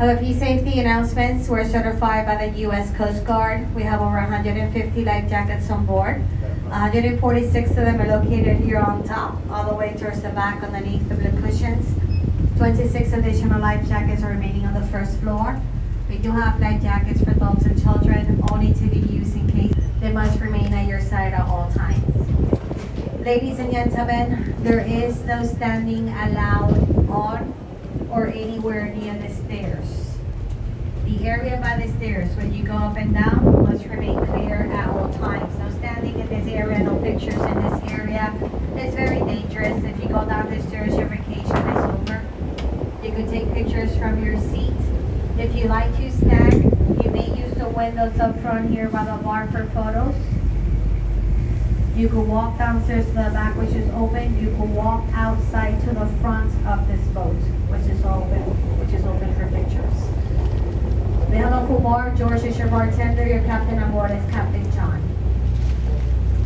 A few safety announcements. We're certified by the U.S. Coast Guard. We have over 150 life jackets on board. 146 of them are located here on top, all the way towards the back underneath the blue cushions. 26 additional life jackets are remaining on the first floor. We do have life jackets for adults and children, only to be used in case. They must remain at your side at all times. Ladies and gentlemen, there is no standing allowed on or anywhere near the stairs. The area by the stairs, when you go up and down, must remain clear at all times. No standing in this area, no pictures in this area. It's very dangerous. If you go down the stairs, your vacation is over. You could take pictures from your seat. If you like to stand, you may use the windows up front here by the bar for photos. You can walk downstairs to the back, which is open. You can walk outside to the front of this boat, which is open for pictures. Déjalo fumar. George is your bartender. Your captain on board is Captain John.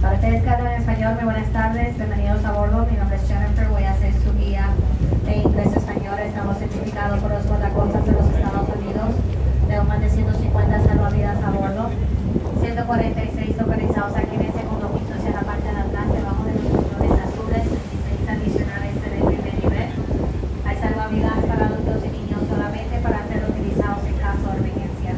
Para ustedes que hablan español, muy buenas tardes. Bienvenidos a bordo. Mi nombre es Jennifer. Voy a ser su guía de inglés-español. Estamos certificados por los guardacostas de los Estados Unidos. Tenemos más de 150 salvavidas a bordo. 146 localizados aquí en el segundo piso hacia la parte de atrás, debajo de los colores azules, 16 adicionales en el primer nivel. Hay salvavidas para adultos y niños solamente para ser utilizados en caso de emergencia.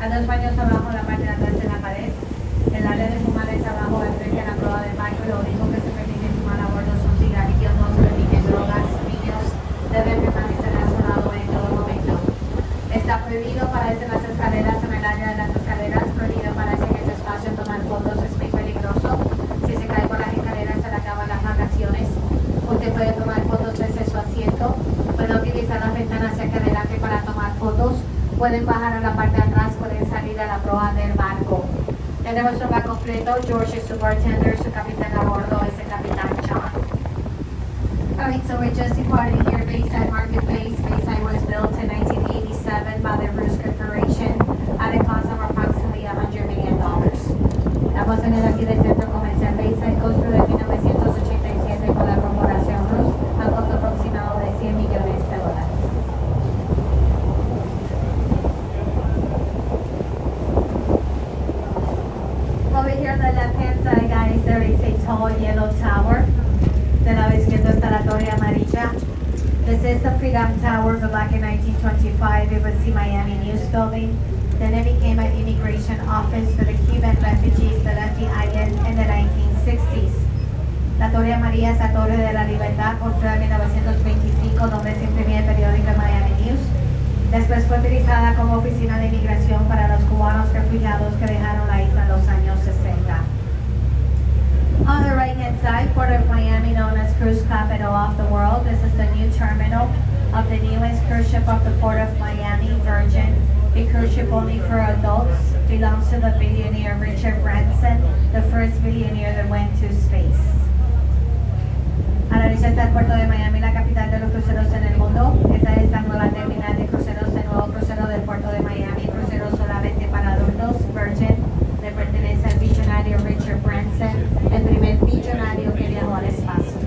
Hay dos baños abajo en la parte de atrás de la pared. El área de fumar es abajo al frente a la prueba del baño. Lo único que se permite fumar a bordo son cigarrillos, no se permiten drogas. Niños deben permanecer a su lado en todo momento. Está prohibido pararse en las escaleras, en el área de las escaleras, prohibido pararse en ese espacio, tomar fotos, es muy peligroso. Si se cae por las escaleras se le acaban las vacaciones. Usted puede tomar fotos desde su asiento, puede utilizar las ventanas hacia adelante para tomar fotos, pueden bajar a la parte de atrás, pueden salir a la proa del barco. Tenemos un barco completo. George es su bartender, su capitán a bordo es el capitán John. Alright, so we're just departing here Bayside Marketplace. Bayside was built in 1987 by the Bruce Corporation at a cost of approximately $100 million. Estamos en el aquí del centro comercial Bayside, construido en 1987 por la corporación Bruce, a costo aproximado de $100 millones. Over here on the left-hand side, guys, there is a tall yellow tower. De la izquierda está la torre amarilla. This is the Freedom Tower, but back in 1925 it was the Miami News Building. Then it became an immigration office for the Cuban refugees that left the island in the 1960s. La torre amarilla es la Torre de la Libertad, construida en 1925, donde se imprimía el periódico Miami News. Después fue utilizada como oficina de inmigración para los cubanos refugiados que dejaron la isla en los años 60. On the right-hand side, Port of Miami, known as Cruise Capital of the World. This is the new terminal of the newest cruise ship of the Port of Miami, Virgin. A cruise ship only for adults. Belongs to the billionaire Richard Branson, the first billionaire that went to space. A la derecha está el puerto de Miami, la capital de los cruceros en el mundo. Esta es la nueva terminal de cruceros, el nuevo crucero del puerto de Miami, crucero solamente para adultos. Virgin le pertenece al billonario Richard Branson, el primer billonario que viajó al espacio.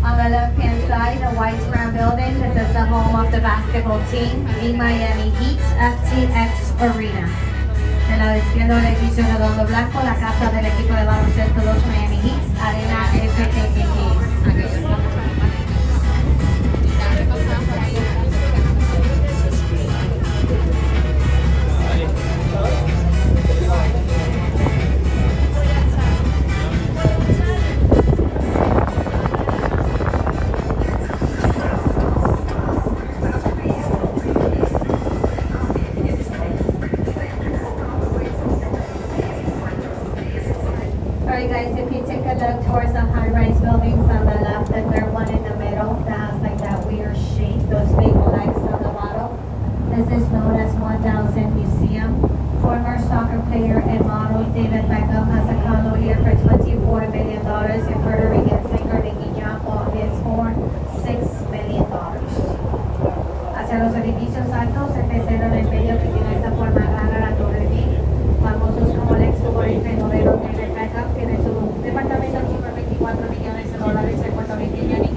On the left-hand side, the white brown building. This is the home of the basketball team, the Miami Heat FTX Arena. En la izquierda del edificio redondo blanco, la casa del equipo de baloncesto los Miami Heat, Arena FTX. Alright guys, if you take a look towards the high-rise buildings on the left, and there's one in the middle that has like that weird shape, those big legs on the bottom. This is known as 1000 Museum. Former soccer player and model David Beckham has a condo here for $24 million. Your Puerto Rican singer Nicky Jam is for $6 million. Hacia los edificios altos, el tercero en el medio que tiene esa forma rara, la Torre Eiffel. Famosos como el exfutbolista y modelo David Beckham tiene su departamento aquí por $24 millones en Puerto Riqueño.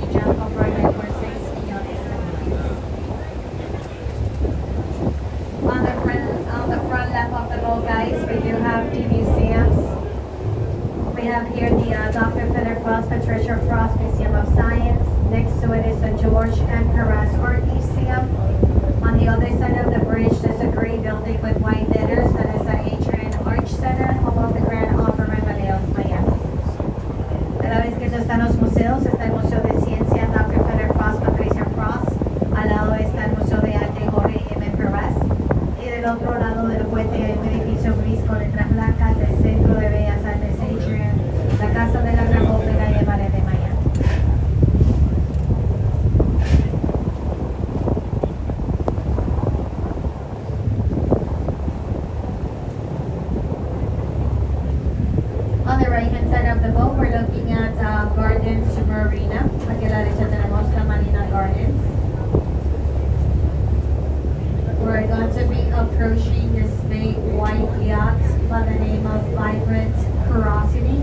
Patricia Frost Museum of Science. Next to it is the George M. Perez Art Museum. On the other side of the bridge, there's a gray building with white letters that is the Adrian Arch Center, home of the Grand Opera of Miami. A la vez que eso están los museos, está el Museo de Ciencia Dr. Peter Frost, Patricia Frost. Al lado está el Museo de Arte Jorge M. Perez. Y del otro lado del puente hay un edificio gris con letras blancas del Centro de Bellas Artes Adrian, la Casa de la Gran Ópera y el Ballet de Miami. On the right hand side of the boat, we're looking at Gardens Marina. Aquí a la derecha tenemos la Marina Gardens. We're going to be approaching this big white yacht by the name of Vibrant Curiosity,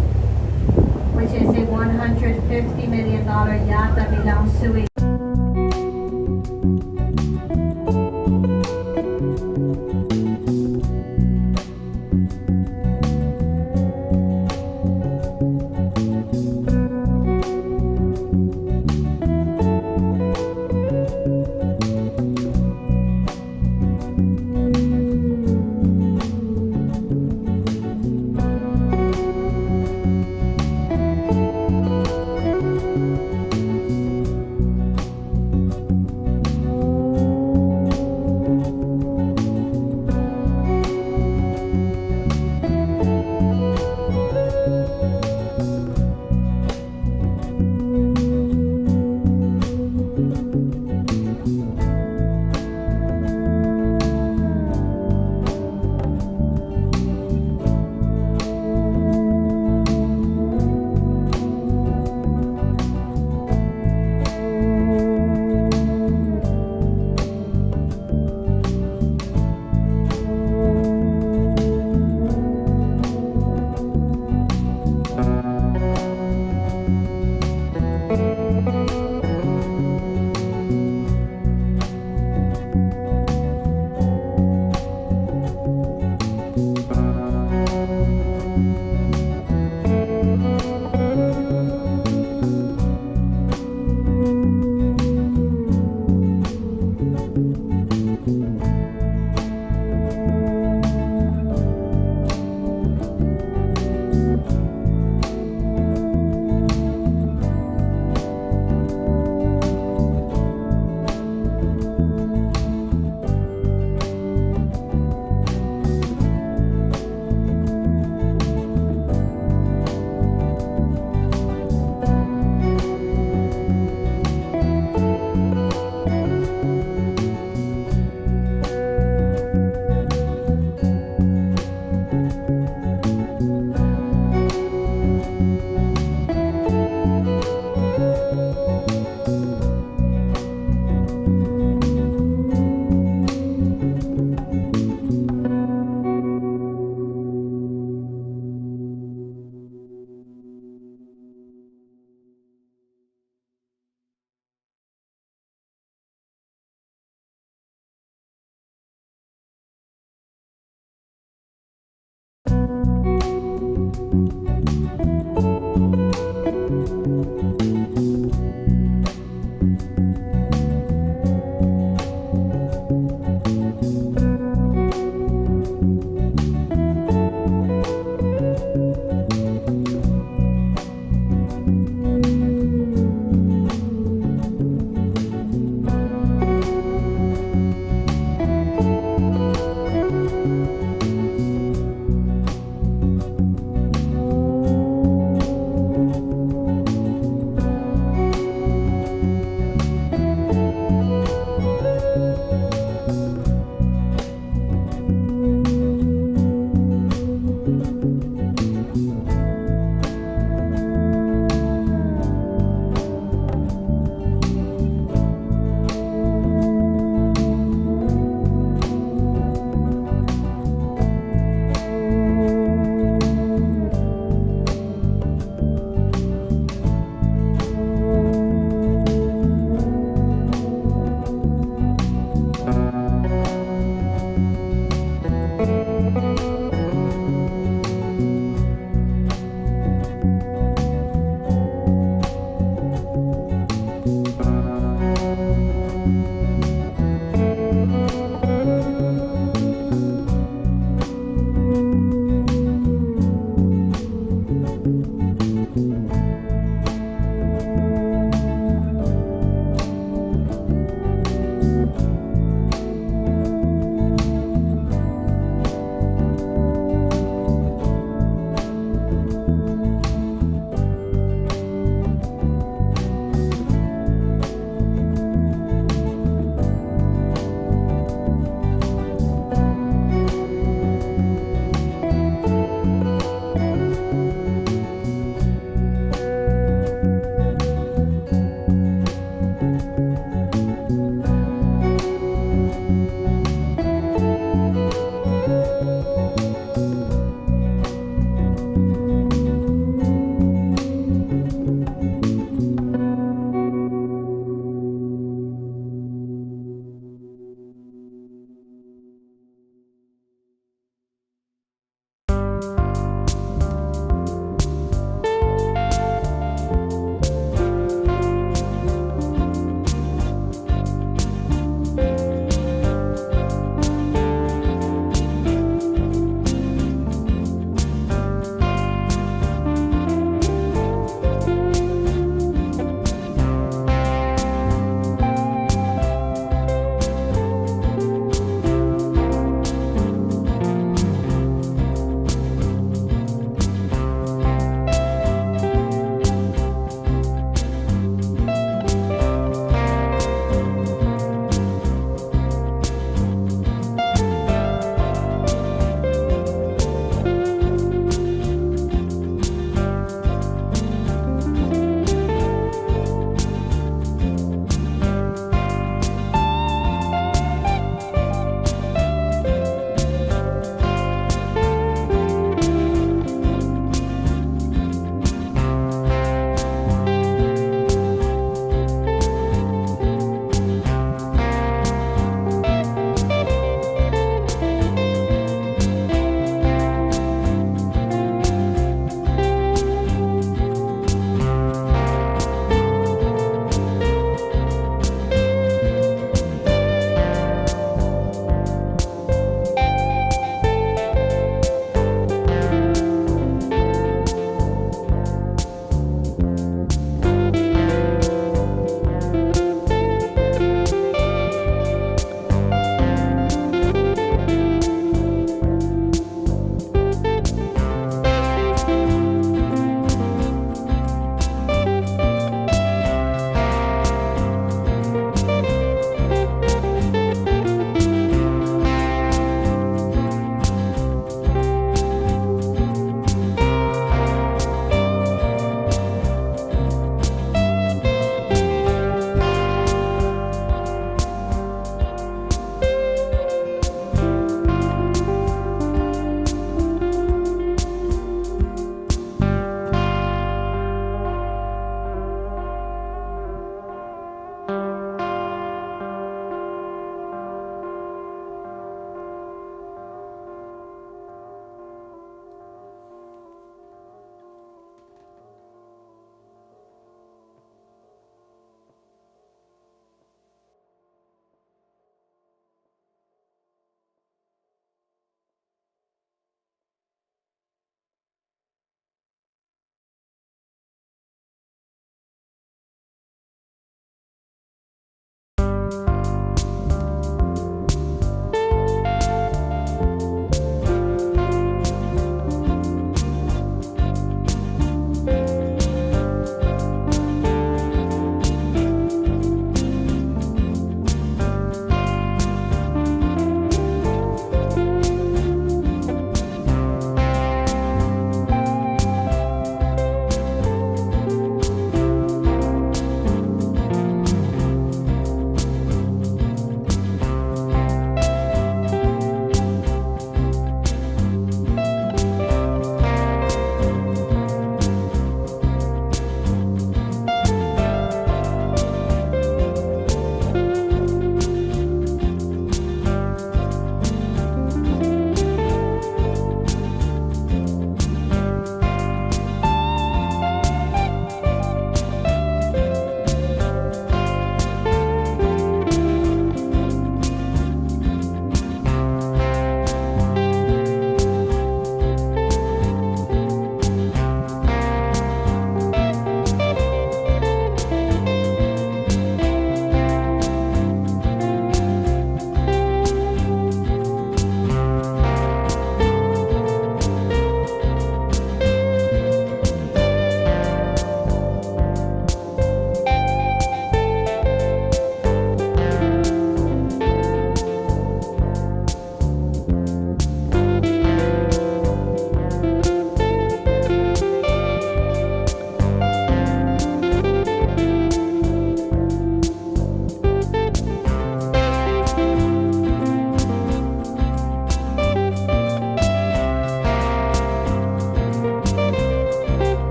which is a $150 million yacht that belongs to a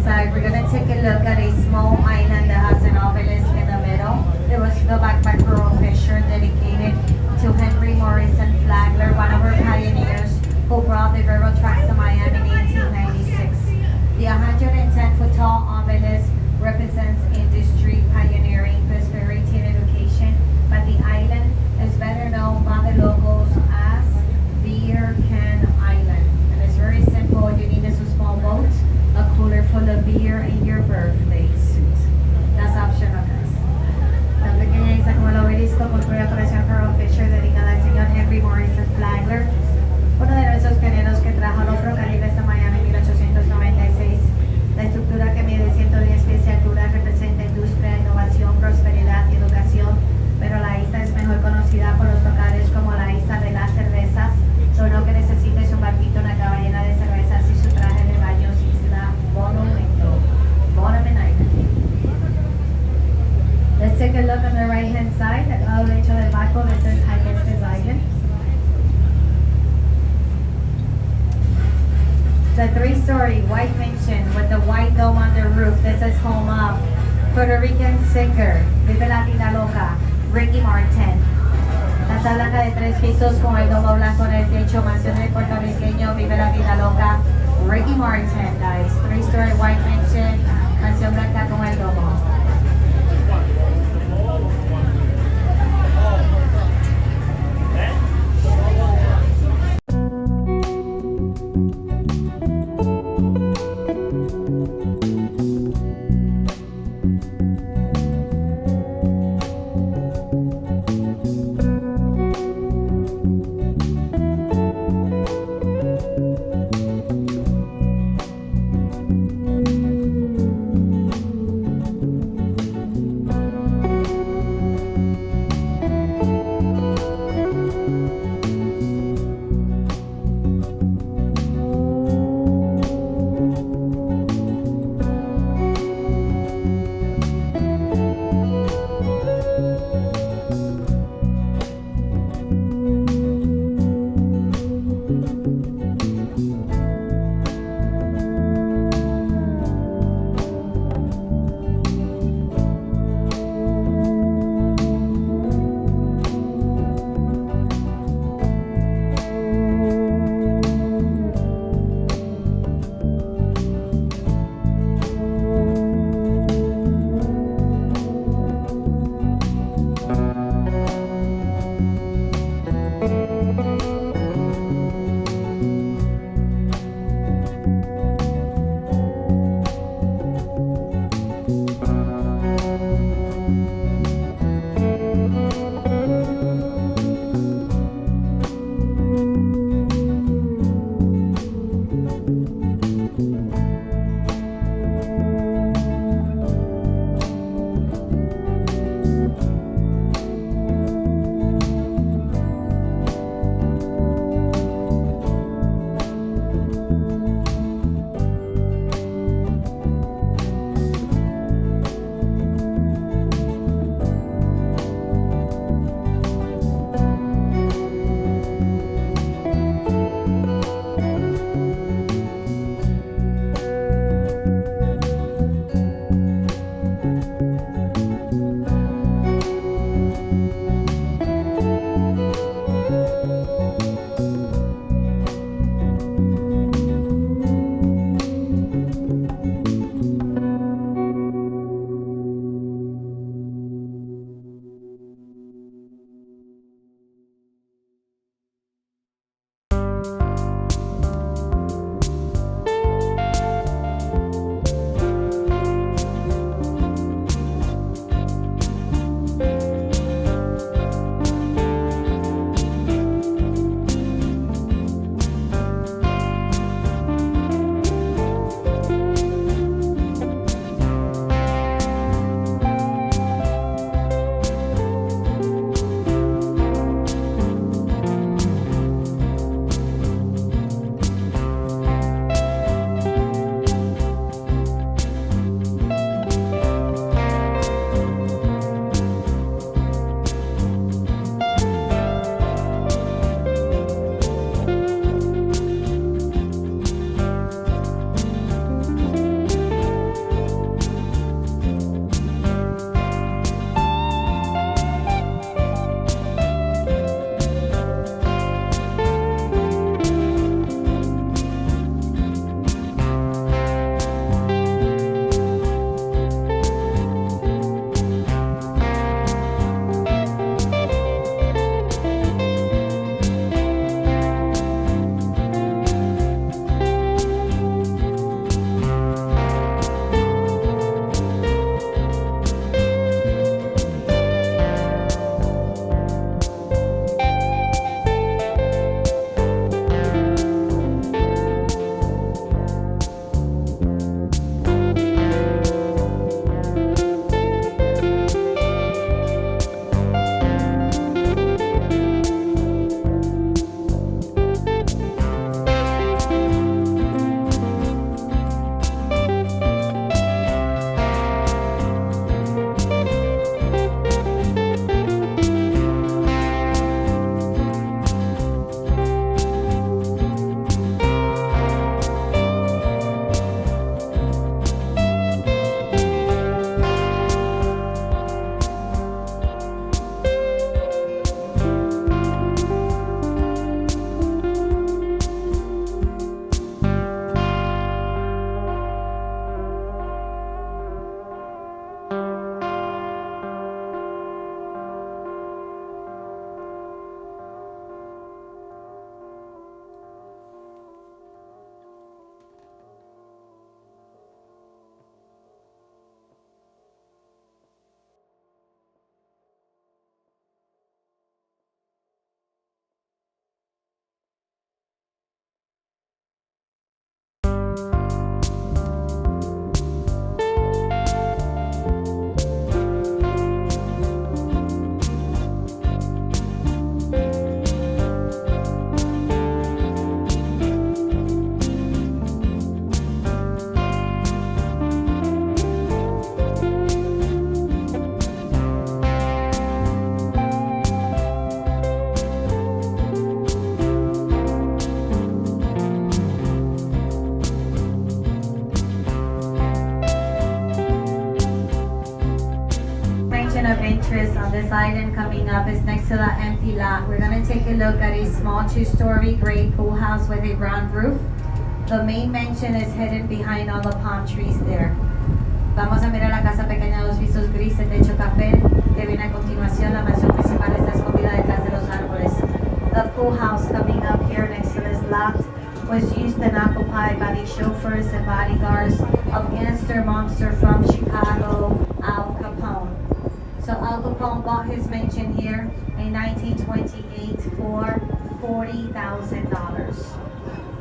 inside, we're gonna take a look at a small island that has an obelisk in the middle. It was built back by Pearl Fisher, dedicated to Henry Morrison Flagler, one of our pioneers who brought the railroad tracks to Miami in 1896. The 110-foot tall obelisk represents industry, pioneering, prosperity, and education, but the island is better known by the locals as Beer Can Island. And it's very simple. You need just a small boat, a cooler full of beer, and your birthday suit. That's optional, guys. La pequeña isla como el obelisco construida por el señor Pearl Fisher, dedicada al señor Henry Morrison Flagler, uno de nuestros pioneros que trajo los ferrocarriles a Miami en 1896. La estructura que mide 110 pies de altura representa industria, innovación, prosperidad y educación, pero la isla es mejor conocida por los locales como la isla de las cervezas. Lo único que necesita es un barquito, una cava llena de cervezas y su traje de baño, Isla Bonamento. Let's take a look on the right hand side, al derecho del barco. This is High-octane Island. The three-story white mansion with the white dome on the roof. This is home of Puerto Rican singer, Vive la Vida Loca, Ricky Martin. Casa blanca de 3 pisos con el domo blanco en el techo, mansión del puertorriqueño, Vive la Vida Loca, Ricky Martin, guys. 3-story white mansion, mansión blanca con el domo. island coming up is next to that empty lot. We're gonna take a look at a small 2-story gray pool house with a brown roof. The main mansion is hidden behind all the palm trees there. Vamos a mirar la casa pequeña de 2 pisos grises, techo café, que viene a continuación. La mansión principal está escondida detrás de los árboles. The pool house coming up here next to this lot was used and occupied by the chauffeurs and bodyguards of gangster mobster from Chicago, Al Capone. So Al Capone bought his mansion here in 1928 for $40,000.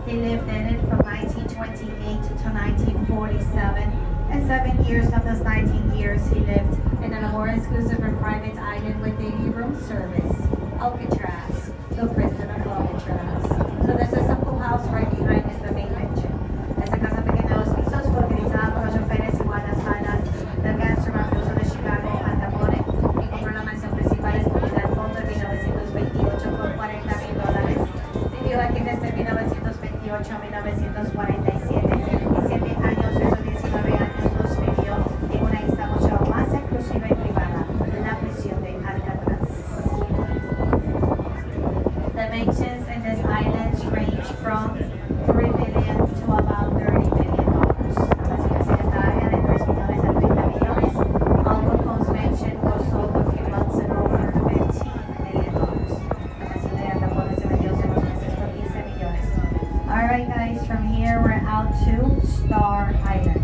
He lived in it from 1928 to 1947, and 7 years of those 19 years he lived in a more exclusive and private island with a room service, Alcatraz, the prison of Alcatraz. So this is a pool house right behind is the main mansion. Esta casa pequeña de 2 pisos fue utilizada por los choferes y guardaespaldas del gangster mafioso de Chicago, Al Capone, y compró la mansión principal escondida al fondo en 1928 por $40,000. Vivió aquí desde 1928 a 1947 y 7 años de esos 19 años los vivió en una isla mucho más exclusiva y privada, la prisión de Alcatraz. The mansions in this island range from $3 million to about $30 million. La mansión en esta área de $3 millones a $30 millones. Al Capone's mansion was sold a few months ago for $15 million. La mansión de Al Capone se vendió hace unos meses por $15 millones. Alright guys, from here we're out to Star Island.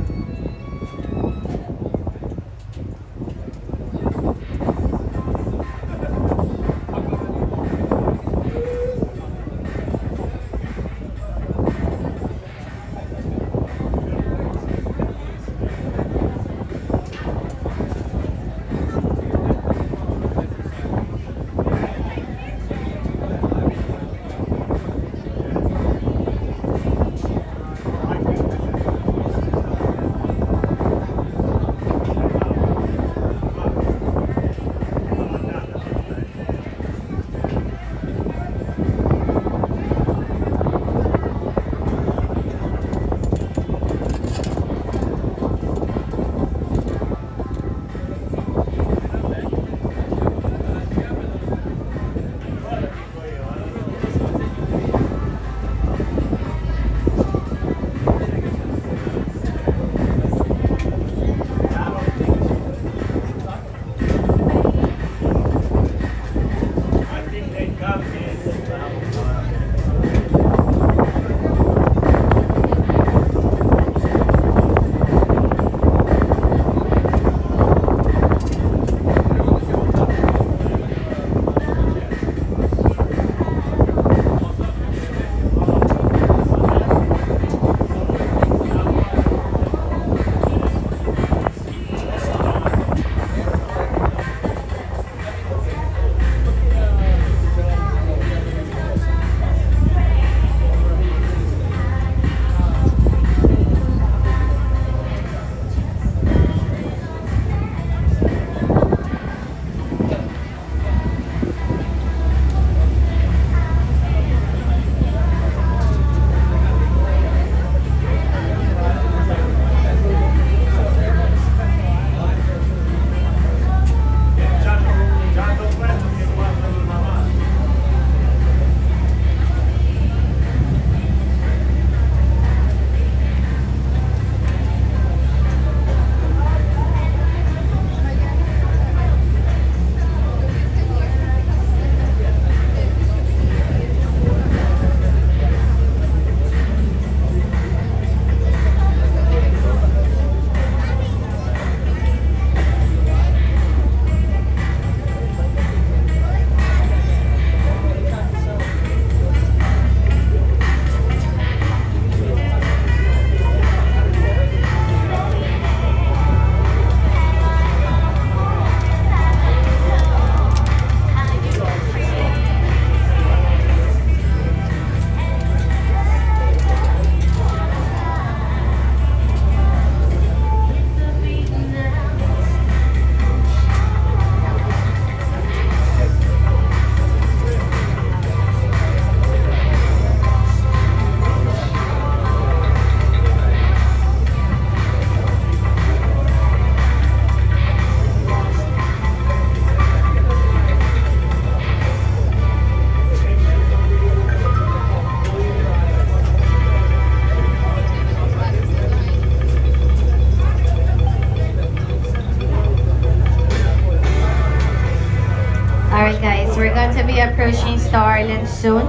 be approaching Star Island soon.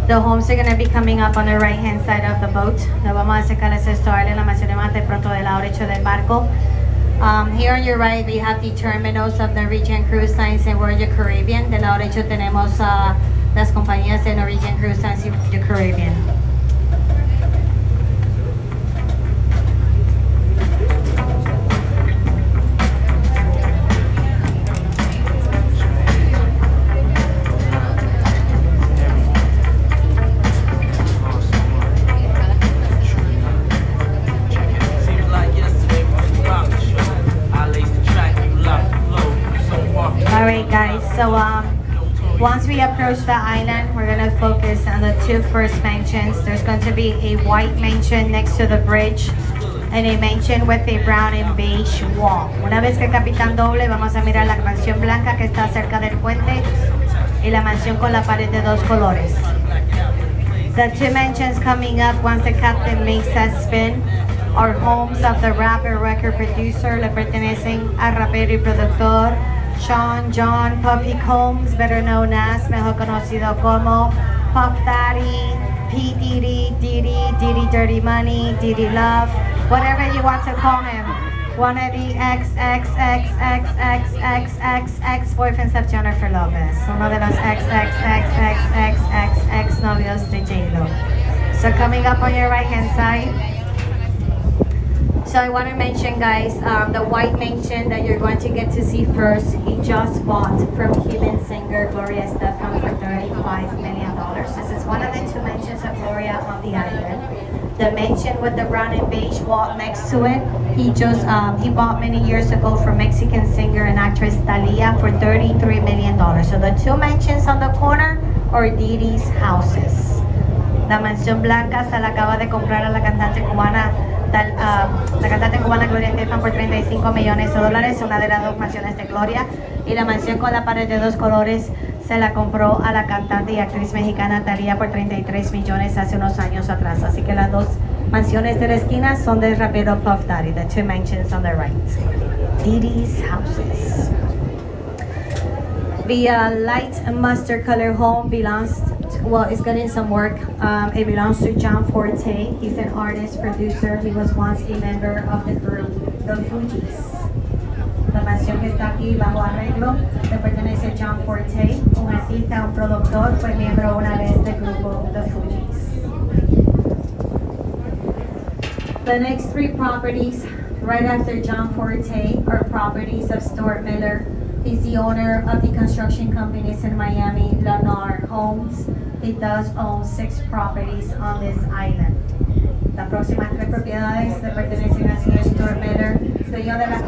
The homes are gonna be coming up on the right-hand side of the boat. Nos vamos a acercar a Star Island, la mansión más de pronto del lado derecho del barco. Here on your right, we have the terminals of Norwegian Cruise Lines and Royal Caribbean. Del lado derecho tenemos las compañías de Norwegian Cruise Lines y Royal Caribbean. Alright guys, so once we approach the island, we're gonna focus on the two first mansions. There's going to be a white mansion next to the bridge and a mansion with a brown and beige wall. Una vez que el capitán doble, vamos a mirar la mansión blanca que está cerca del puente y la mansión con la pared de dos colores. The two mansions coming up once the captain makes that spin are homes of the rapper, record producer. Le pertenecen al rapero y productor Sean John Puffy Combs, better known as, mejor conocido como Puff Daddy, P. Diddy, Diddy Dirty Money, Diddy Love, whatever you want to call him. One of the ex-boyfriends of Jennifer Lopez. Uno de los ex-novios de J-Lo. So coming up on your right-hand side, so I want to mention, guys, the white mansion that you're going to get to see first, he just bought from Cuban singer Gloria Estefan for $35 million. This is one of the two mansions of Gloria on the island. The mansion with the brown and beige wall next to it, he bought many years ago from Mexican singer and actress Thalia for $33 million. So the two mansions on the corner are Diddy's houses. La mansión blanca se la acaba de comprar a la cantante cubana Gloria Estefan por $35 millones. Una de las dos mansiones de Gloria, y la mansión con la pared de dos colores se la compró a la cantante y actriz mexicana Thalia por $33 millones hace unos años atrás. Así que las dos mansiones de la esquina son del rapero Puff Daddy. The two mansions on the right, Diddy's houses. The light mustard color home belongs it's getting some work. It belongs to John Forte. He's an artist, producer. He was once a member of the group The Fugees. La mansión que está aquí bajo arreglo le pertenece a John Forte, un artista, un productor, fue miembro una vez del grupo The Fugees. The next three properties right after John Forte are properties of Stuart Miller. He's the owner of the construction companies in Miami, Lennar Homes. He does own 6 properties on this island. Las próximas 3 propiedades le pertenecen al señor Stuart Miller, dueño de las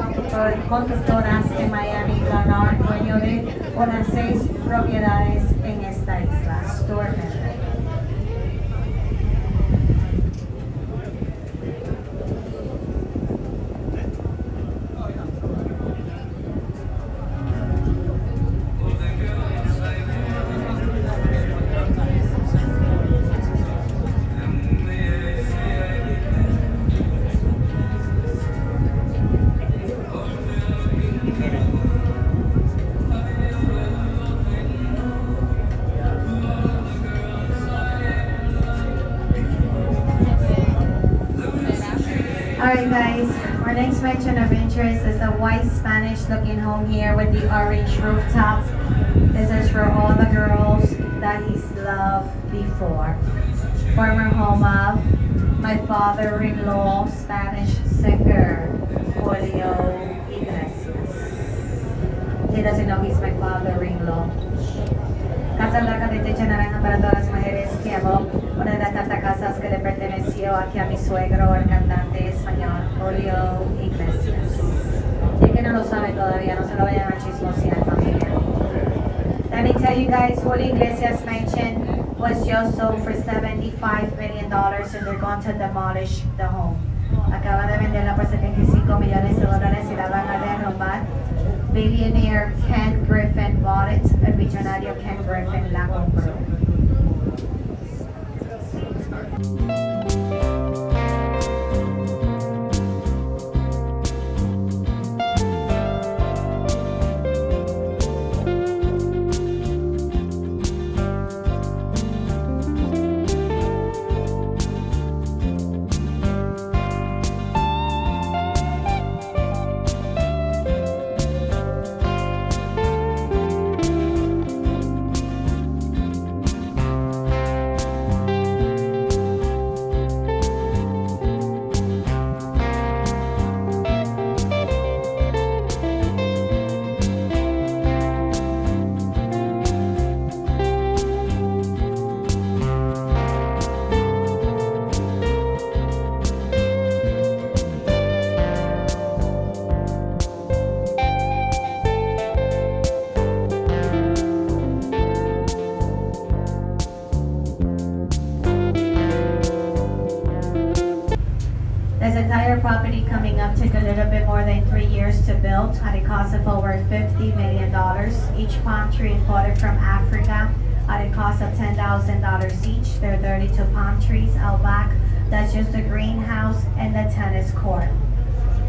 constructoras en Miami, Lennar, dueño de unas 6 propiedades en esta isla, Stuart Miller. Alright guys, our next mansion of interest is a white Spanish looking home here with the orange rooftop. This is for all the girls that he's loved before. Former home of my father-in-law, Spanish singer, Julio Iglesias. He doesn't know he's my father-in-law. Casa blanca de techo naranja para todas las mujeres que amó. Una de las tantas casas que le perteneció aquí a mi suegro, el cantante español Julio Iglesias. Y que no lo sabe todavía, no se lo vayan a chismosear, familia. Let me tell you guys, Julio Iglesias mansion was just sold for $75 million and they're going to demolish the home. Acaba de venderla por $75 millones y la van a derrumbar. Billionaire Ken Griffin bought it. El millonario Ken Griffin la compró. their property coming up took a little bit more than 3 years to build at a cost of over $50 million. Each palm tree imported from Africa at a cost of $10,000 each. There are 32 palm trees out back. That's just the greenhouse and the tennis court.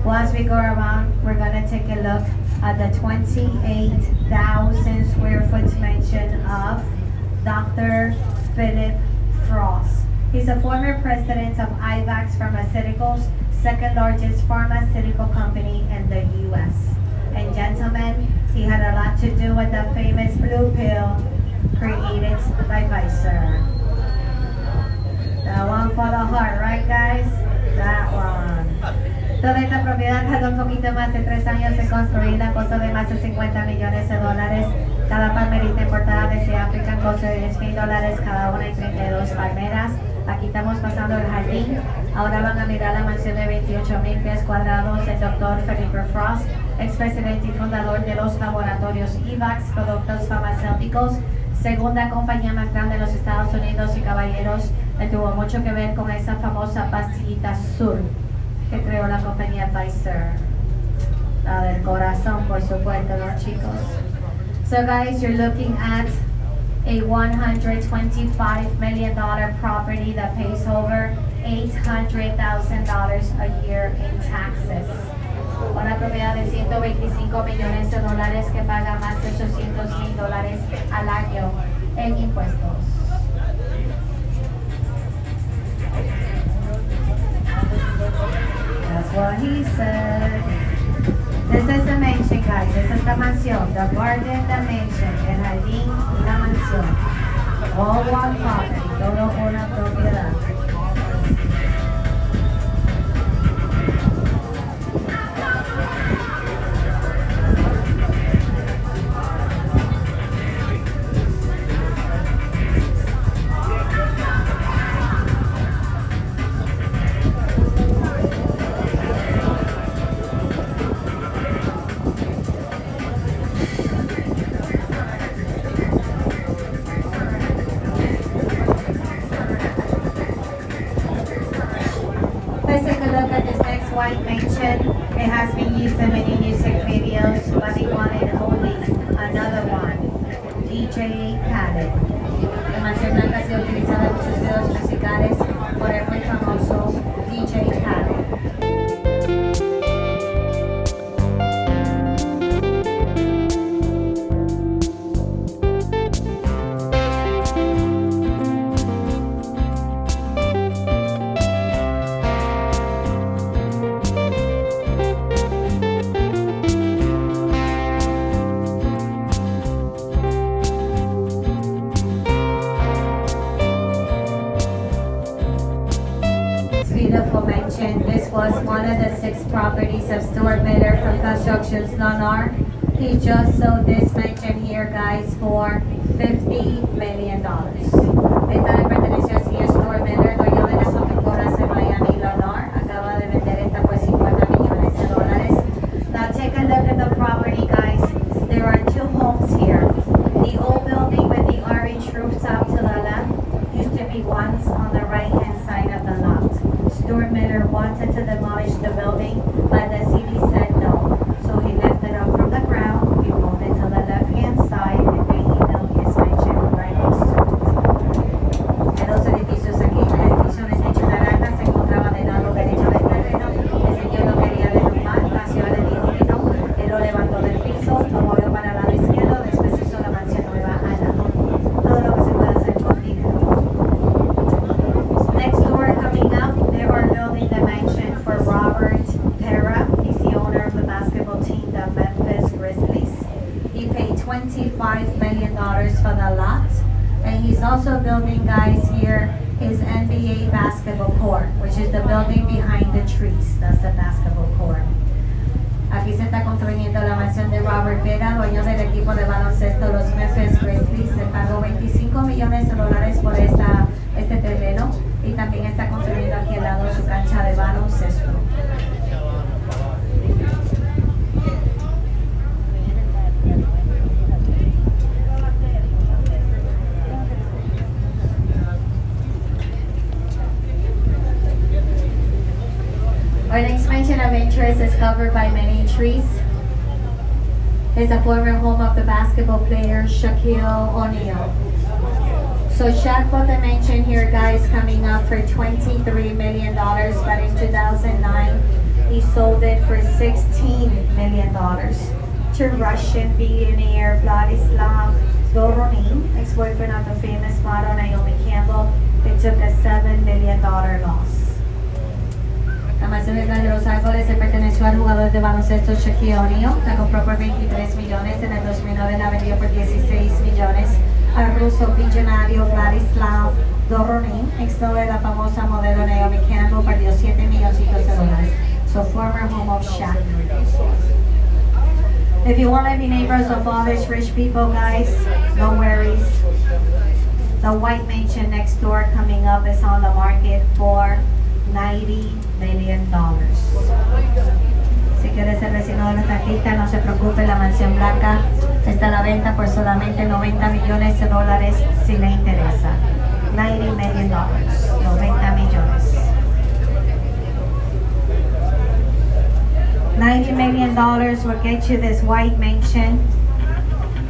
Once we go around, we're gonna take a look at the 28,000 square foot mansion of Dr. Philip Frost. He's a former president of IVAX Pharmaceuticals, second largest pharmaceutical company in the US. And gentlemen, he had a lot to do with the famous blue pill created by Pfizer. That one for the heart, right guys? That one. Toda esta propiedad tardó un poquito más de 3 años en construirla, costó de más de $50 millones. Cada palmerita importada desde África costó $10,000 cada una y 32 palmeras. Aquí estamos pasando el jardín. Ahora van a mirar la mansión de 28,000 pies cuadrados del Dr. Philip Frost, expresidente y fundador de los laboratorios IVAX, productos farmacéuticos, segunda compañía más grande de los Estados Unidos. Y caballeros, él tuvo mucho que ver con esa famosa pastillita azul que creó la compañía Pfizer. La del corazón, por supuesto, ¿no, chicos? So guys, you're looking at a $125 million property that pays over $800,000 a year in taxes. Una propiedad de $125 millones que paga más de $800,000 al año en impuestos. That's what he said. This is the mansion, guys. This is the mansión. The garden, the mansion. El jardín y la mansión. All one property. Todo una propiedad. White mansion. It has been used in many music videos, but they wanted only another one. DJ Khaled. La mansión blanca ha sido utilizada en muchos videos musicales por el muy famoso DJ Khaled. Beautiful mansion. This was one of the 6 properties of Stuart Miller from Constructions Lennar. He just sold this mansion here, guys, for $50 million. Esta le perteneció así a Stuart Miller, dueño de las constructoras en Miami Lennar. Acaba de vender esta por $50 millones. Now take a look at the property, guys. There are 2 homes here. The old building with the orange rooftop to the left used to be once on the right-hand side of the lot. Stuart Miller wanted to demolish the building, but the city said no. So he left it up from the ground, he moved it to the left-hand side, and then he built his mansion right next to it. En los edificios aquí, el edificio en el techo naranja se encontraba del lado derecho del terreno. El señor lo quería derrumbar, la ciudad le dijo que no. Él lo levantó del piso, lo movió para el lado izquierdo, después hizo la mansión nueva al lado. Todo lo que se puede hacer con dinero. Next door coming up, they are building the mansion for Robert Pera. He's the owner of the basketball team, the Memphis Grizzlies. He paid $25 million for the lot. And he's also building, guys, here his NBA basketball court, which is the building behind the trees. That's the basketball court. Aquí se está construyendo la mansión de Robert Pera, dueño del equipo de baloncesto los Memphis Grizzlies. Se pagó $25 millones por este terreno. Y también está construyendo aquí al lado su cancha de baloncesto. Our next covered by many trees. It's a former home of the basketball player Shaquille O'Neal. So Shaq bought the mansion here, guys, coming up for $23 million, but in 2009, he sold it for $16 million to Russian billionaire Vladislav Doronin, ex-boyfriend of the famous model Naomi Campbell. It took a $7 million loss. La mansión detrás de los árboles se perteneció al jugador de baloncesto Shaquille O'Neal. La compró por 23 millones, en el 2009 la vendió por 16 millones al ruso billonario Vladislav Doronin, ex de la famosa modelo Naomi Campbell, perdió 7 milloncitos de dólares. So former home of Shaq. If you want to be neighbors of all these rich people, guys, no worries. The white mansion next door coming up is on the market for $90 million. Si quieres ser vecino de nuestra artista, no se preocupe, la mansión blanca está a la venta por solamente $90 millones si le interesa. $90 million, 90 millones. $90 million will get you this white mansion,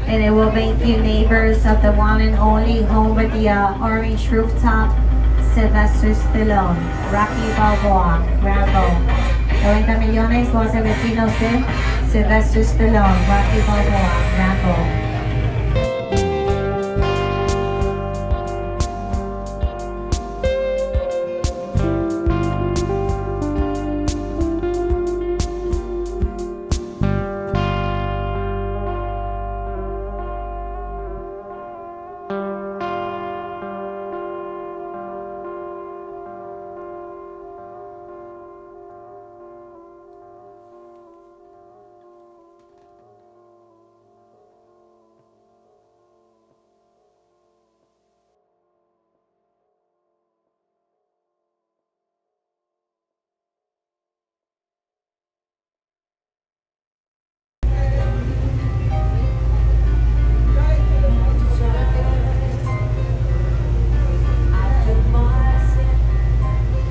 and it will make you neighbors of the one and only home with the orange rooftop, Sylvester Stallone, Rocky Balboa, Rambo. 90 millones va a ser vecinos de Sylvester Stallone, Rocky Balboa, Rambo.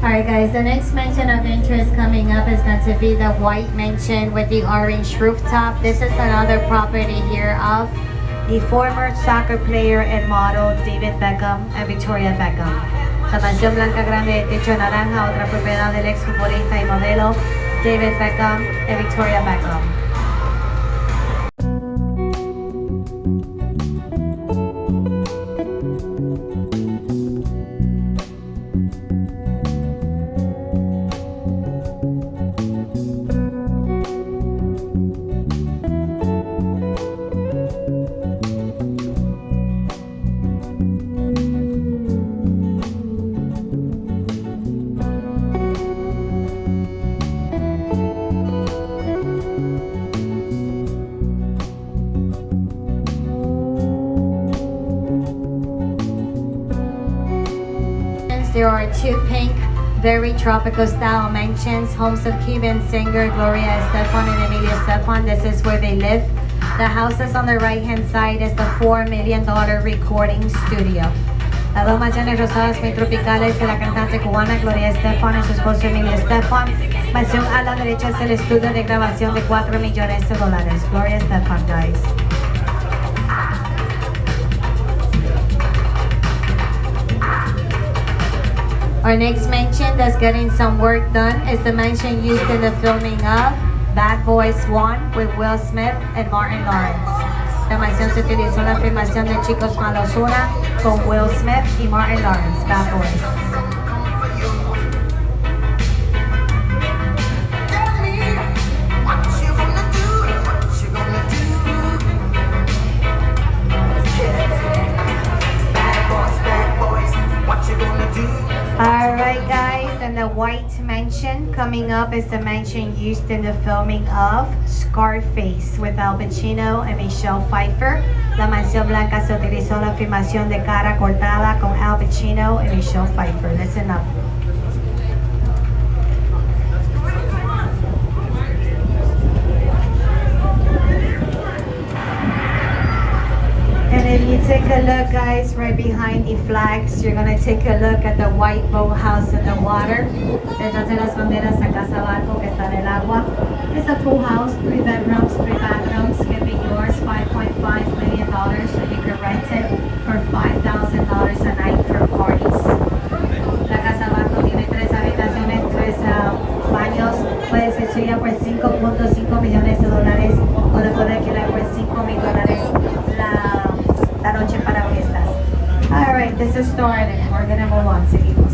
Alright guys, the next mansion of interest coming up is going to be the white mansion with the orange rooftop. This is another property here of the former soccer player and model David Beckham and Victoria Beckham. La mansión blanca grande de techo naranja, otra propiedad del ex futbolista y modelo David Beckham and Victoria Beckham. There are two pink, very tropical style mansions, homes of Cuban singer Gloria Estefan and Emilio Estefan. This is where they live. The houses on the right hand side is the $4 million recording studio. Las dos mansiones rosadas muy tropicales de la cantante cubana Gloria Estefan y su esposo Emilio Estefan. Mansión a la derecha es el estudio de grabación de $4 millones. Gloria Estefan, guys. Our next mansion that's getting some work done is the mansion used in the filming of Bad Boys 1 with Will Smith and Martin Lawrence. La mansión se utilizó en la filmación de Chicos Malos 1 con Will Smith y Martin Lawrence, Bad Boys. Alright guys, and the white mansion coming up is the mansion used in the filming of Scarface with Al Pacino and Michelle Pfeiffer. La mansión blanca se utilizó en la filmación de Cara Cortada con Al Pacino y Michelle Pfeiffer. Listen up. And If you take a look, guys, right behind the flags, you're gonna take a look at the white boathouse in the water. Detrás de las banderas, la casa barco que está en el agua. It's a full house, 3 bedrooms, 3 bathrooms, can be yours, $5.5 million, so you can rent it for $5,000 a night for parties. La casa barco tiene 3 habitaciones, 3 baños, puede ser suya por $5.5 millones o le puede alquilar por $5,000 la noche para fiestas. Alright, this is starting. We're gonna move on. Seguimos.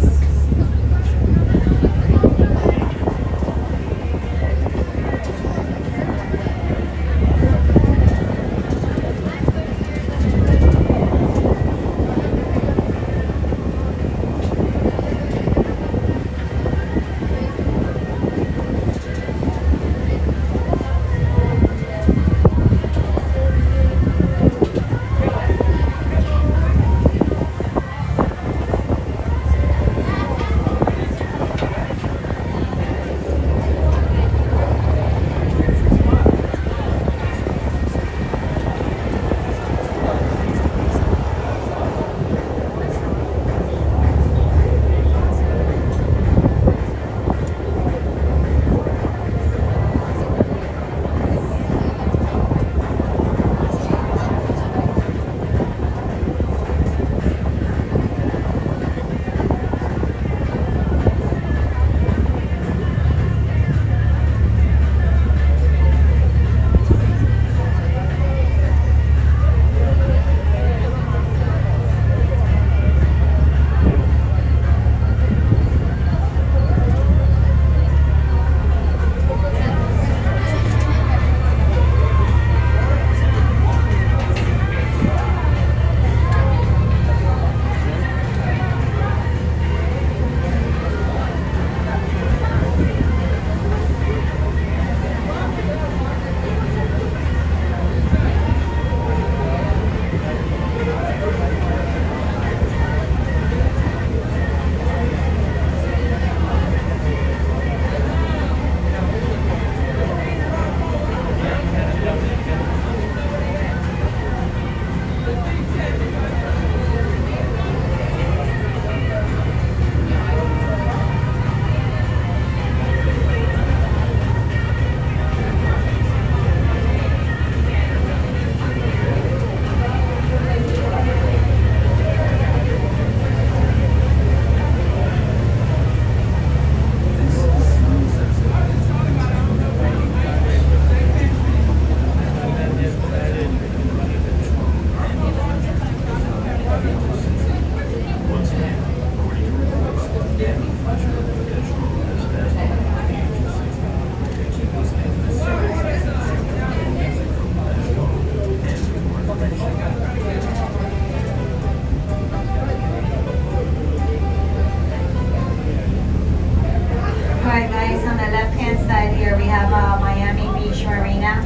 Miami Beach Marina,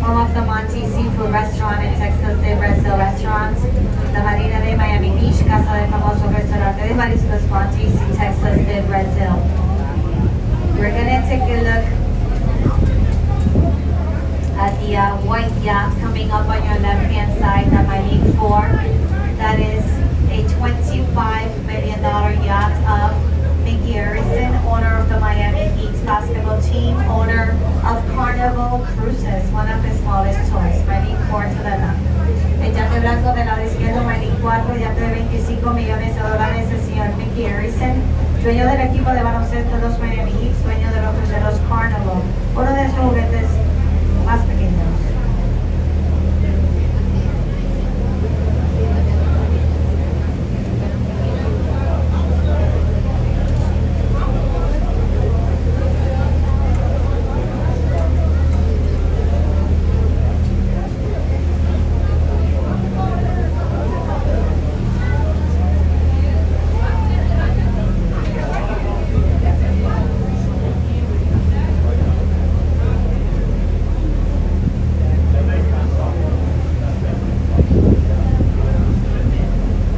home of the Monte Seafood Restaurant and Texas de Brazil restaurants. La Marina de Miami Beach, casa del famoso restaurante de mariscos Monte y Texas de Brazil. We're gonna take a look at the white yacht coming up on your left-hand side, that might be 4. That is a $25 million yacht of Mickey Harrison, owner of the Miami Heat basketball team, owner of Carnival Cruises, one of the smallest toys, Mighty 4 to the left. El yate blanco del lado izquierdo, Mighty 4, yate de $25 millones el señor Mickey Harrison, dueño del equipo de baloncesto de los Miami Heat, dueño de los cruceros Carnival, uno de sus juguetes más pequeños.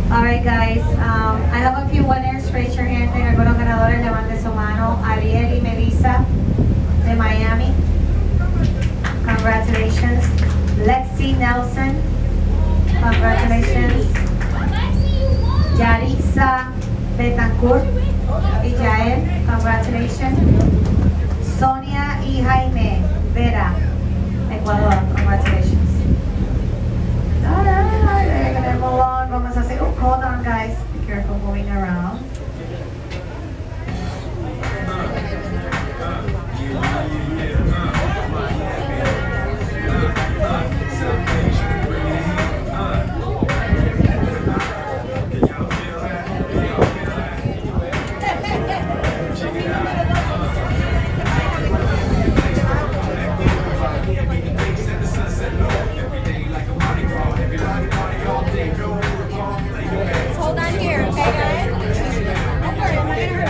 Alright guys, I have a few winners. Raise your hand. Tengo algunos ganadores. Levante su mano. Ariel y Melissa de Miami. Congratulations. Lexi Nelson Congratulations. Yaritza Betancourt y Yael, congratulations. Sonia y Jaime Vera, Ecuador, congratulations. Alright, we're gonna move on. Vamos a hacer, oh, hold on guys, be careful moving around. Hold on here, okay, guys? Don't worry, I'm not gonna hurt you.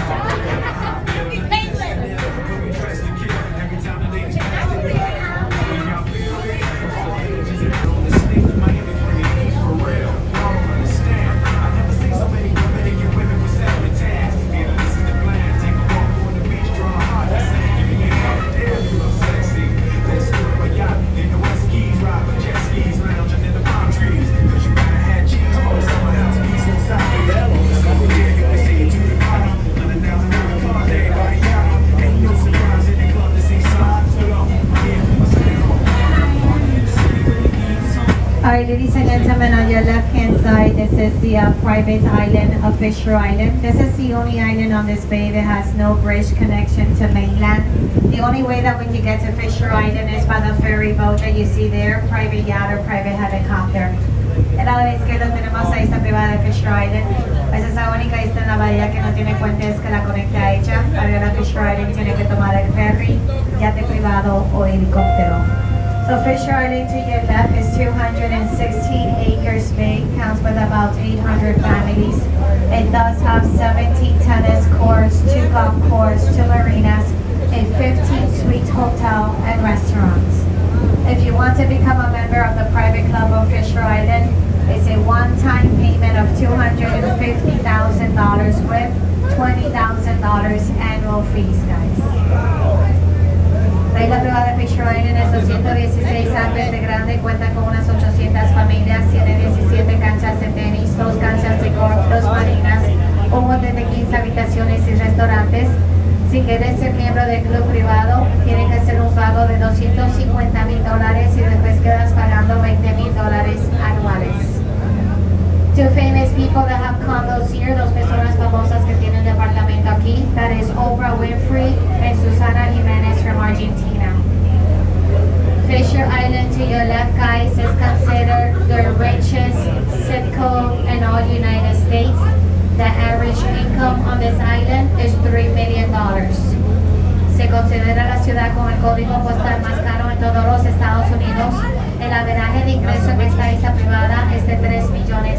Alright, ladies and gentlemen, on your left-hand side, this is the private island of Fisher Island. This is the only island on this bay that has no bridge connection to mainland. The only way that when you get to Fisher Island is by the ferry boat that you see there, private yacht or private helicopter. El lado izquierdo tenemos a isla privada de Fisher Island. Esa es la única isla en la bahía que no tiene puentes que la conecte a ella. Para ir a Fisher Island tiene que tomar el ferry, yate privado o helicóptero. So Fisher Island to your left is 216 acres big, counts with about 800 families. It does have 17 tennis courts, 2 golf courses, 2 marinas, a 15-suite hotel and restaurants. If you want to become a member of the private club of Fisher Island, it's a one-time payment of $250,000 with $20,000 annual fees, guys. La isla privada de Fisher Island es 216 acres de grande, cuenta con unas 800 familias, tiene 17 canchas de tenis, 2 canchas de golf, 2 marinas, un hotel de 15 habitaciones y restaurantes. Si quieres ser miembro del club privado, tienes que hacer un pago de $250,000 y después quedas pagando $20,000 anuales. 2 famous people that have condos here, 2 personas famosas que tienen departamento aquí, that is Oprah Winfrey and Susana Jimenez from Argentina. Fisher Island to your left, guys, is considered the richest zip code in all United States. The average income on this island is $3 million. Se considera la ciudad con el código postal más caro en todos los Estados Unidos. El averaje de ingreso en esta isla privada es de $3 millones.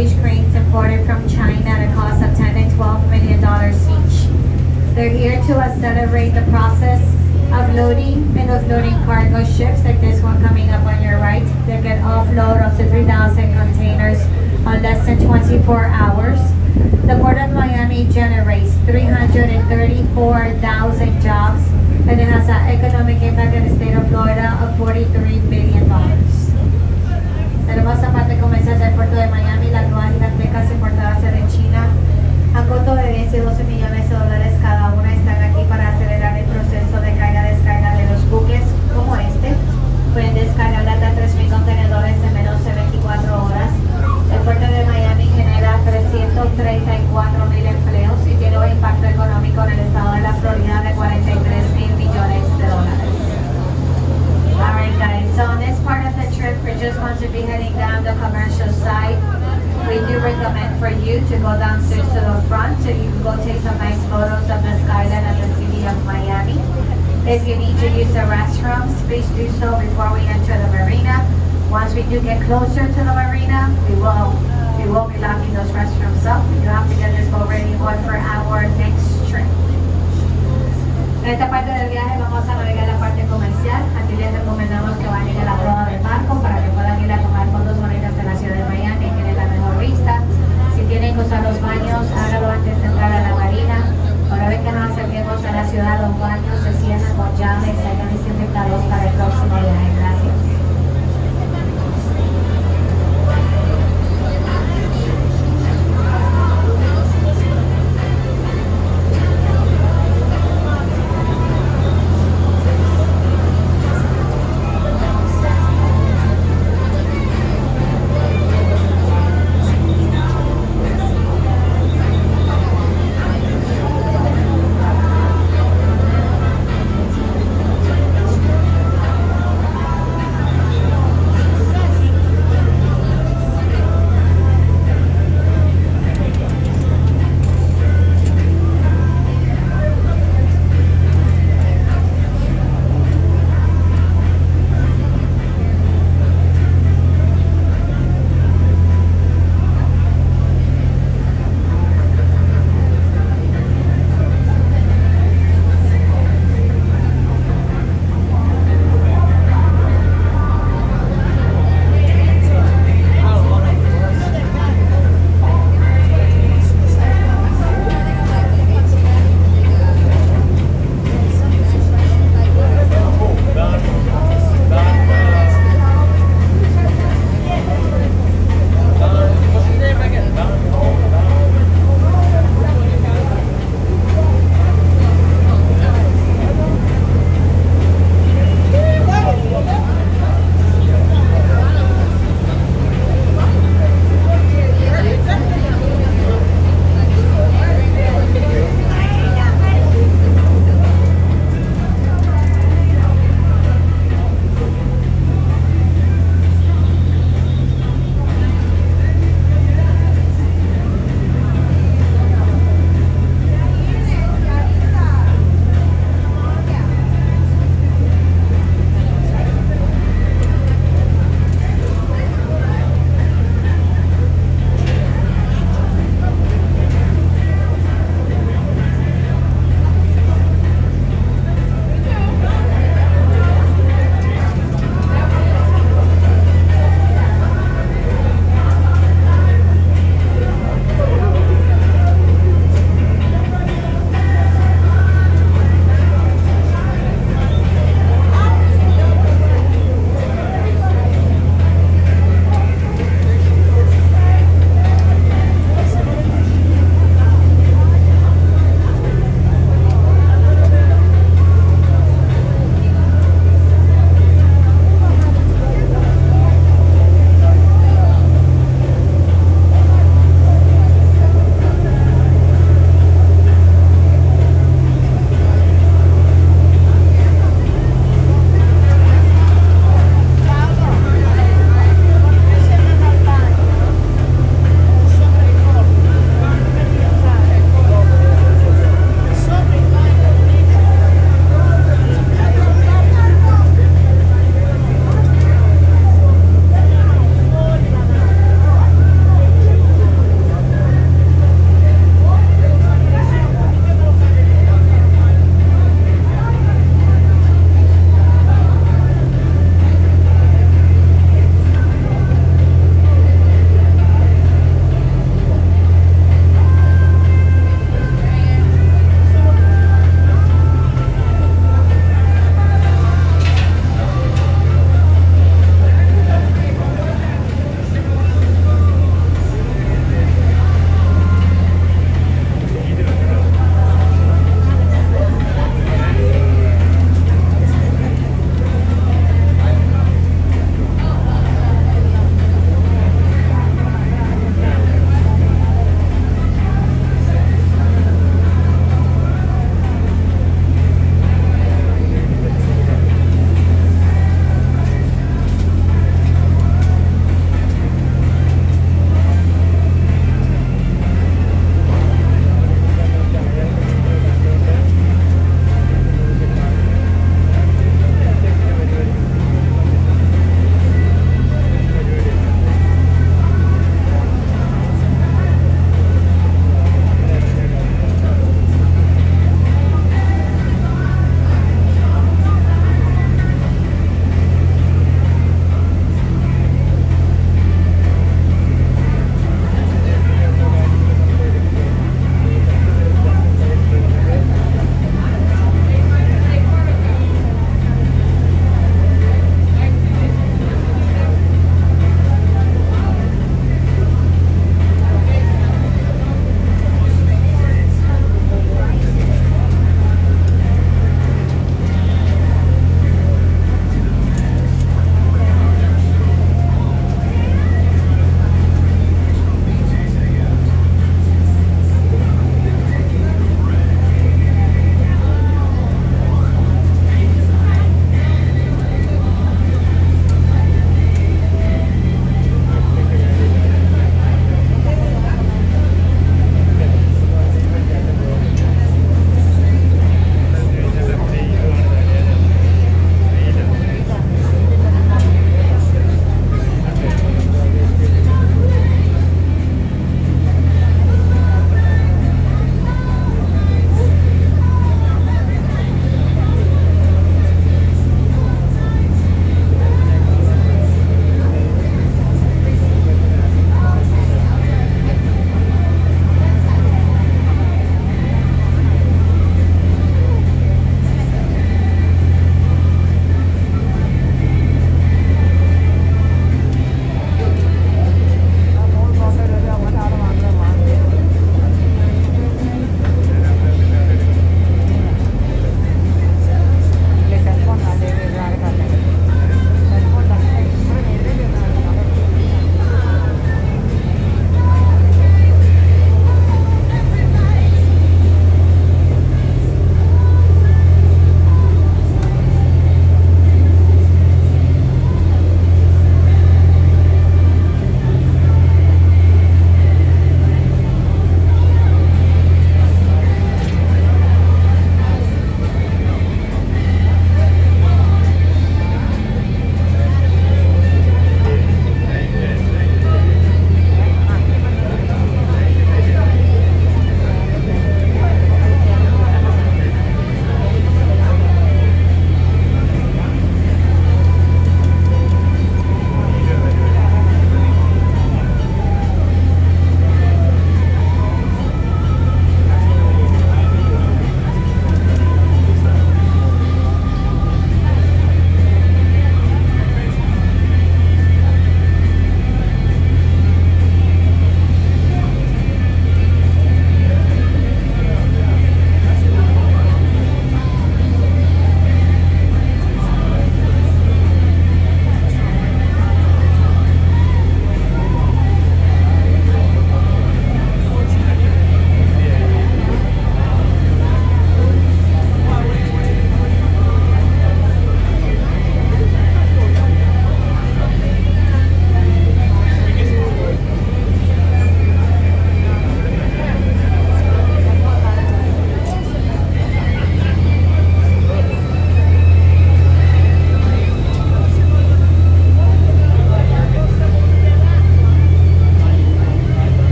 huge cranes imported from China at a cost of $10 and $12 million each. They're here to accelerate the process of loading and offloading cargo ships like this one coming up on your right. They can offload up to 3,000 containers on less than 24 hours. The Port of Miami generates 334,000 jobs, and it has an economic impact in the state of Florida of $43 billion. La hermosa parte comercial del puerto de Miami, las grúas gigantescas importadas de China, a costo de 10 y 12 millones de dólares cada una, están aquí para acelerar el proceso de carga-descarga de los buques como este. Pueden descargar hasta 3,000 contenedores en menos de 24 horas. El puerto de Miami genera 334,000 empleos y tiene un impacto económico en el estado de la Florida de 43,000 millones de dólares. Alright guys, so on this part of the trip, we're just going to be heading down the commercial side. We do recommend for you to go downstairs to the front so you can go take some nice photos of the skyline of the city of Miami. If you need to use the restrooms, please do so before we enter the marina. Once we do get closer to the marina, we will be locking those restrooms up. You have to get this boat ready for our next trip. En esta parte del viaje vamos a navegar la parte comercial. Aquí les recomendamos que vayan a la prueba del barco para que puedan ir a tomar fotos bonitas de la ciudad de Miami, que tiene la mejor vista. Si tienen que usar los baños, hágalo antes de entrar a la marina. Una vez que nos acerquemos a la ciudad, los baños se cierran con llaves y serán desinfectados para el próximo viaje. Gracias.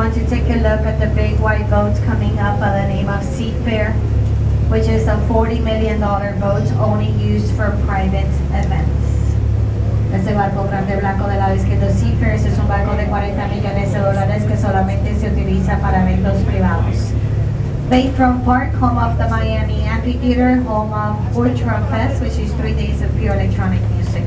want to take a look at the big white boat coming up by the name of Seafair, which is a $40 million boat only used for private events. Este barco grande blanco del lado izquierdo Seafair es un barco de 40 millones de dólares que solamente se utiliza para eventos privados. Bayfront Park, home of the Miami Amphitheater, home of Ultra Fest, which is 3 days of pure electronic music.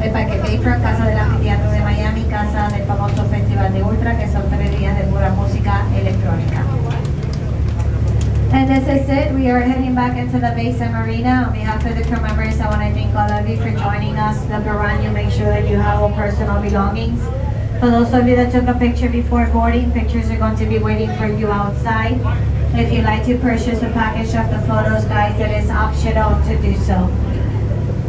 El Parque Bayfront, casa del Anfiteatro de Miami, casa del famoso Festival de Ultra, que son 3 días de pura música electrónica. And as I said, we are heading back into the Biscayne Marina. On behalf of the crew members, I want to thank all of you for joining us. Look around you, make sure that you have all personal belongings. For those of you that took a picture before boarding, pictures are going to be waiting for you outside. If you'd like to purchase a package of the photos, guys, it is optional to do so.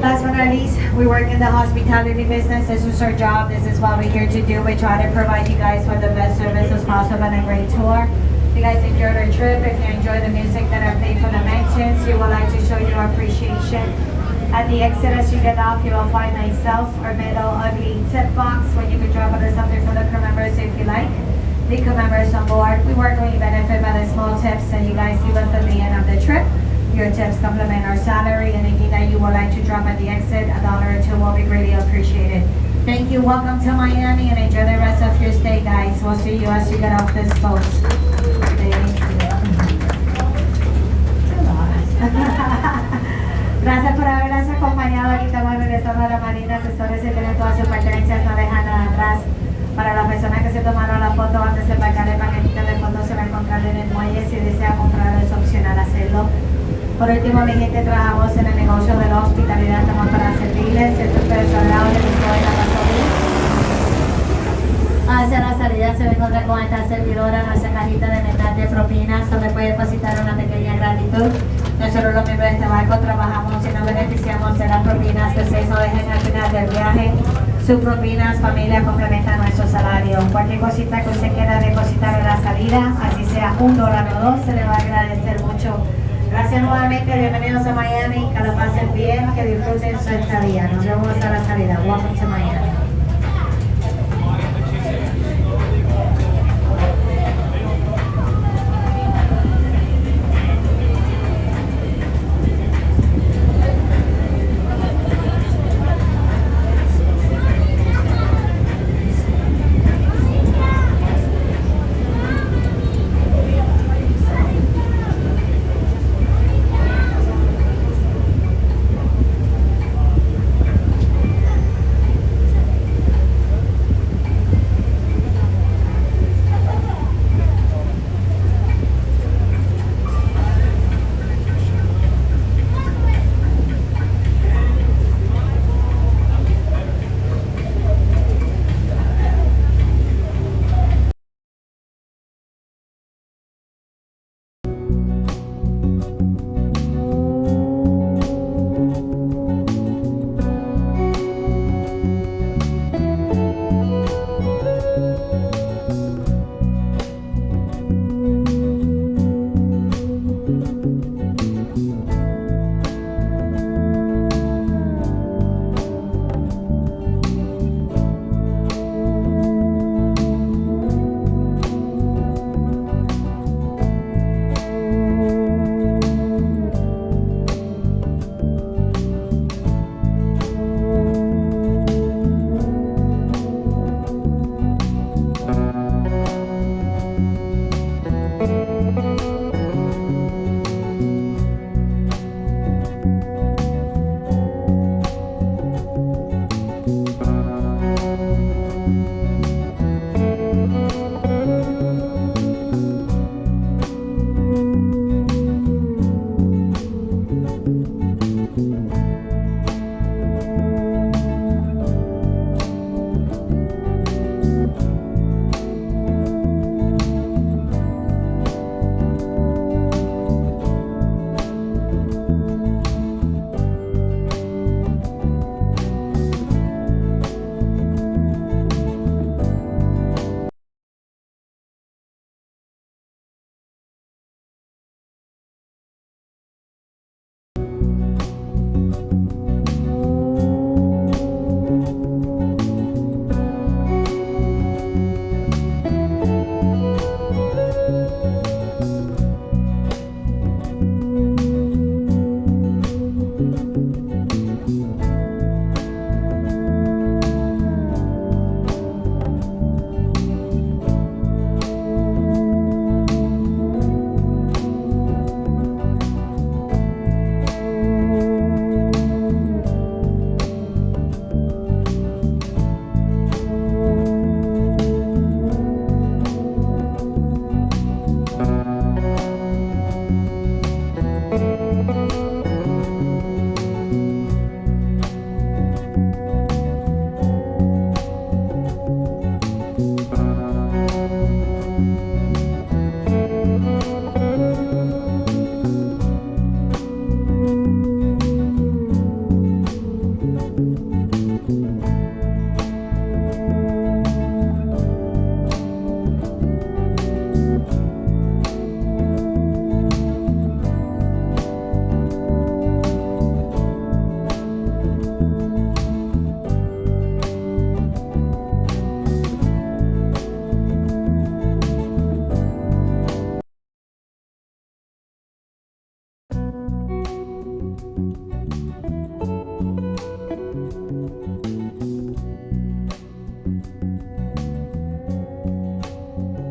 Last but not least, we work in the hospitality business. This is our job. This is what we're here to do. We try to provide you guys with the best service as possible and a great tour. If you guys enjoyed our trip, if you enjoy the music that I played for the mentions, you would like to show your appreciation. At the exit as you get off, you will find a self or middle ugly tip box where you can drop under something for the crew members if you like. The crew members on board, we work when you benefit by the small tips that you guys give us at the end of the trip. Your tips complement our salary, and anything that you would like to drop at the exit, $1 or $2 will be greatly appreciated. Thank you. Welcome to Miami, and enjoy the rest of your stay, guys. We'll see you as you get off this boat. Gracias por habernos acompañado. Aquí estamos regresando a la Marina. Asesores que tienen todas sus pertenencias, no dejan nada atrás. Para las personas que se tomaron la foto antes de embarcar, el paquetito de fotos se va a encontrar en el muelle. Si desea comprarlo, es opcional hacerlo. Por último, mi gente, trabajamos en el negocio de la hospitalidad. Estamos para servirles. Esto es personal de mi la gasolina. Hacia la salida se va a encontrar con esta servidora, nuestra cajita de metal de propinas, donde puede depositar una pequeña gratitud. Nosotros los miembros de este barco trabajamos y nos beneficiamos de las propinas que ustedes no dejen al final del viaje. Sus propinas, familia, complementan nuestro salario. Cualquier cosita que usted quiera depositar en la salida, así sea $1 o $2, se le va a agradecer mucho. Gracias nuevamente, bienvenidos a Miami, que lo pasen bien, que disfruten su estadía. Nos vemos a la salida. Welcome to Miami. you.